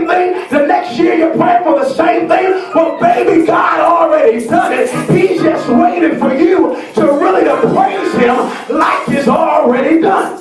same thing. The next year you're praying for the same thing. Well, baby, God already done it. He's just waiting for you to really to praise him like it's already done.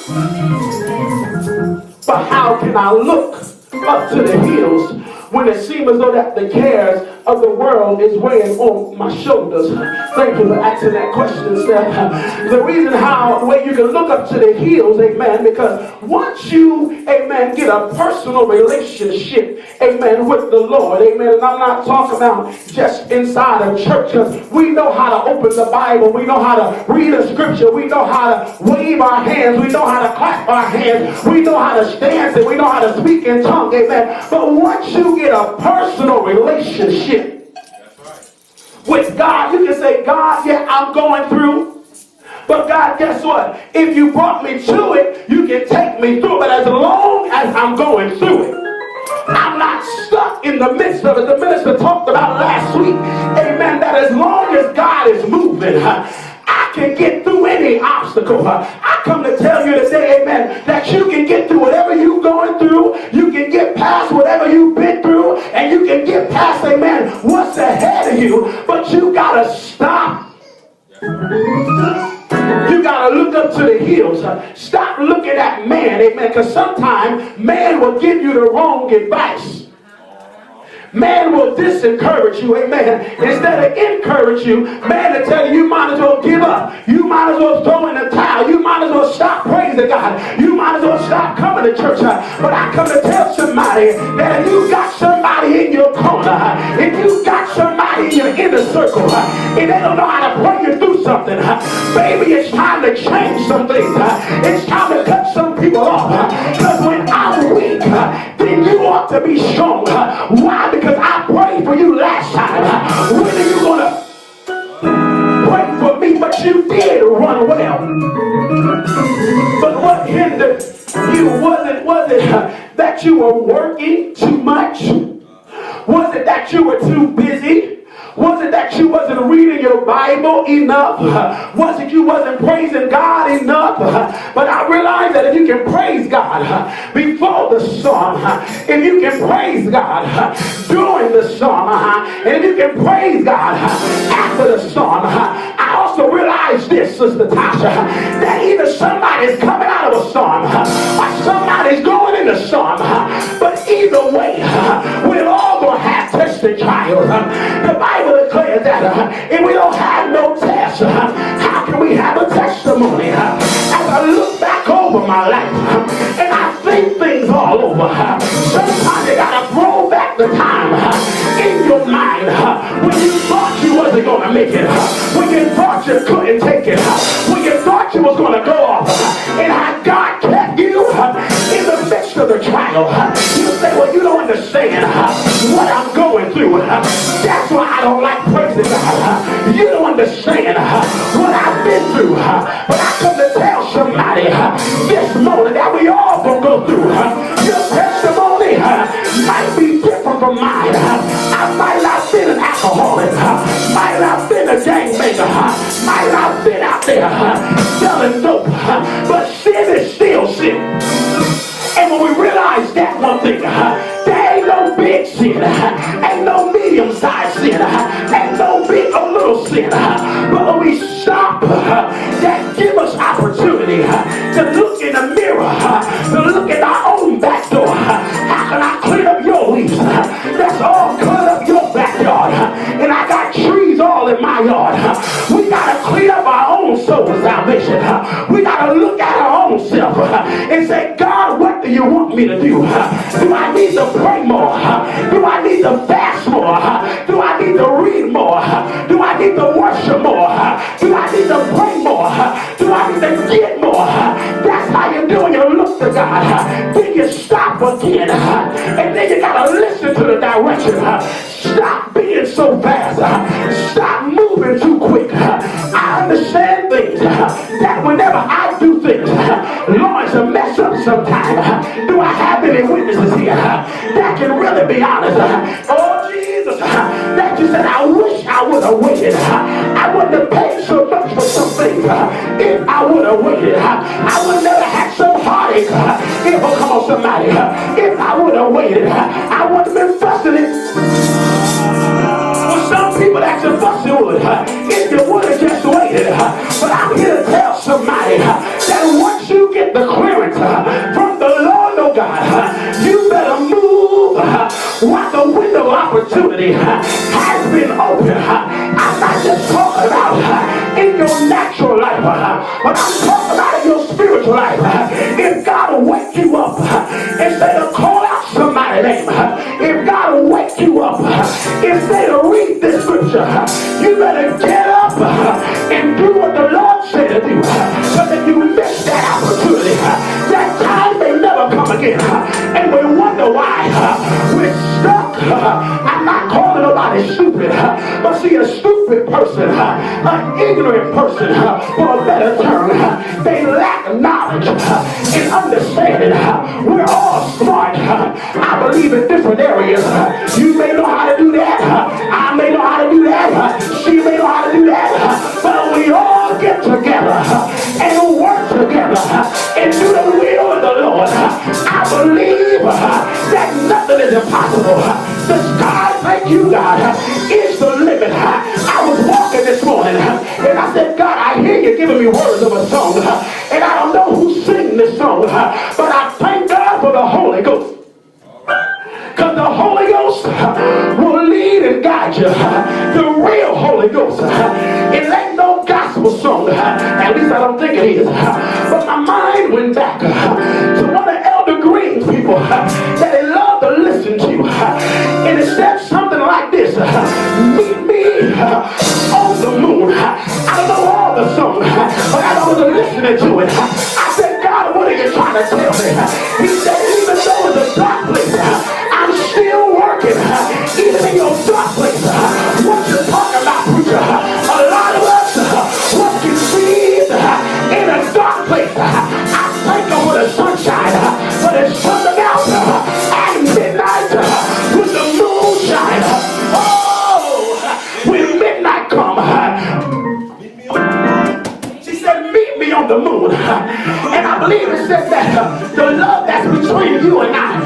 But how can I look up to the hills when it seems as though that the cares of the world is weighing on my shoulders? Thank you for asking that question, Steph. The reason the way you can look up to the hills, amen, because once you, amen, get a personal relationship, amen, with the Lord, amen, and I'm not talking about just inside of church, because we know how to open the Bible, we know how to read a scripture, we know how to wave our hands, we know how to clap our hands, we know how to dance, and we know how to speak in tongues, amen. But once you get a personal relationship with God, you can say, God, yeah, I'm going through. But God, guess what? If you brought me to it, you can take me through. But as long as I'm going through it, I'm not stuck in the midst of it. The minister talked about last week, amen, that as long as God is moving, I can get through any obstacle. I come to tell you today, amen, that you can get through whatever you're going through. You can get past whatever you've been through, and you can get past, amen, what's ahead of you. But you got to stop. You got to look up to the hills. Stop looking at man, amen, because sometimes man will give you the wrong advice. Man will disencourage you, amen. Instead of encourage you, man will tell you, you might as well give up. You might as well throw in the towel. You might as well stop praising God. You might as well stop coming to church. But I come to tell somebody that if you got somebody in your corner, if you got somebody in your inner circle, and they don't know how to pray you through something, baby, it's time to change some things. It's time to cut some people off. Because when I'm weak, then you ought to be strong. Why? Because I prayed for you last time. When are you going to pray for me? But you did run well. But what hindered you? Was it that you were working too much? Was it that you were too busy? Was it that you wasn't reading your Bible enough? Was it you wasn't praising God enough? But I realize that if you can praise God before the storm, if you can praise God during the storm, and if you can praise God after the storm, I also realize this, Sister Tasha, that either somebody's coming out of a storm or somebody's going in the storm. But either way, we're all going to have tests and trials. The Bible declares that if we don't have no test, how can we have a testimony? As I look back over my life and I think things all over, sometimes you got to throw back the time in your mind when you thought you wasn't going to make it, when you thought you couldn't take it, when you thought you was going to go off, and how God kept you in the midst of the trial. You say, well, you don't understand what I'm going through. That's why I don't like praising God. You don't understand what I've been through. But I come to tell somebody this morning that we all gonna go through. Your testimony might be different from mine. I might not have been an alcoholic, might not have been a gangbanger, might not have been out there selling dope, but sin is still sin. And when we realize that one thing, there ain't no big sin, ain't no medium-sized sin, ain't no big or little sin. But when we stop, that give us opportunity to look in the mirror, to look at our own back door. How can I clean up your leaves? That's all clean up your backyard. And I got trees all in my yard. We got to clean up our own soul salvation. We got to look at our own self and say, God, what do you want me to do? Do I need to pray more? Do I need to fast more? Do I need to read more? Do I need to worship more? Do I need to pray more? Do I need to get more? That's how you do when you look to God. Then you stop again. And then you got to listen to the direction. Stop being so fast. Stop moving too quick. I understand things that whenever I do things, Lord, it's a mess up sometimes. Do I have any witnesses here that can really be honest? Oh, Jesus, that you said, I wish I would have waited. I wouldn't have paid so much for some things if I would have waited. I would have never had some heartache wait. Come on, somebody. If I would have waited, I wouldn't have been busting it. Well, some people that's a busting would. If you would have just waited. But I'm here to tell somebody that once you get the clearance from the Lord, oh God, you better move while the window of opportunity has been open. I'm not just talking about in your natural life, but I'm talking about in your spiritual life. If God will wake you up instead of call out somebody's name, if God will wake you up instead of read this scripture, you better get up and do what the Lord said to do. Because if you miss that opportunity, that time may never come again. And we wonder why we're stuck. I'm not calling nobody stupid, but see, a stupid person, an ignorant person, for a better term, they lack knowledge and understanding. We're all smart. I believe in different areas. You may know how to do that. I may know how to do that. She may know how to do that. But we all get together and work together and do the will of the Lord. I believe that nothing is impossible. The sky, thank you, God, is the limit. I was walking this morning and I said, God, I hear you giving me words of a song, and I don't know who's singing this song, but I thank God for the Holy Ghost. Because the Holy Ghost will lead and guide you. The real Holy Ghost. It ain't no gospel song. At least I don't think it is. But my mind went back to one of Elder Green's people that they love to listen to. And it said something like this. Meet me on the moon. I don't know all the song, but as I was listening to it, I said, God, what are you trying to tell me? He said, even though it's a dark place, I'm still working. Even in your dark place, what you talking about, preacher? A lot of us was conceived in a dark place. I thank you for the sunshine, but it's something else at midnight with the moonshine. Oh, when midnight come, she said, meet me on the moon. And I believe it said that the love that's between you and I.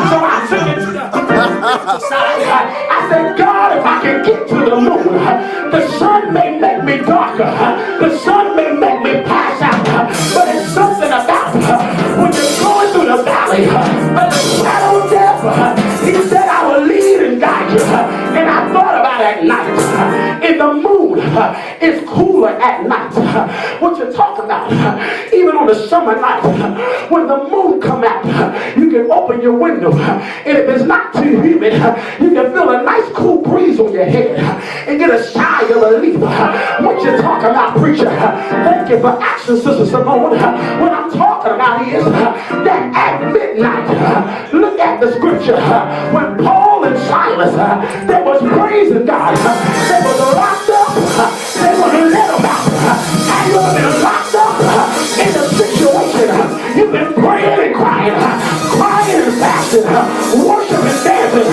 So I took it to the other side. I said, God, if I can get to the moon, the sun may make me darker. The sun may make me pass out. But it's something about when you're going through the valley of the shadow of death. He said, I will lead and guide you. And I thought about at night. In the moon, it's cooler at night. What you're talking about, even on the summer night, when the moon come out, you can open your window, and if it's not too humid, you can feel a nice cool breeze on your head and get a sigh of relief. What you talking about, preacher? Thank you for asking, Sister Simone. What I'm talking about is that at midnight, look at the scripture, when Paul and Silas, they was praising God, they was locked up, they was let them out, and you have been locked up in a situation. You've been praying and crying and fasting, worshiping and dancing,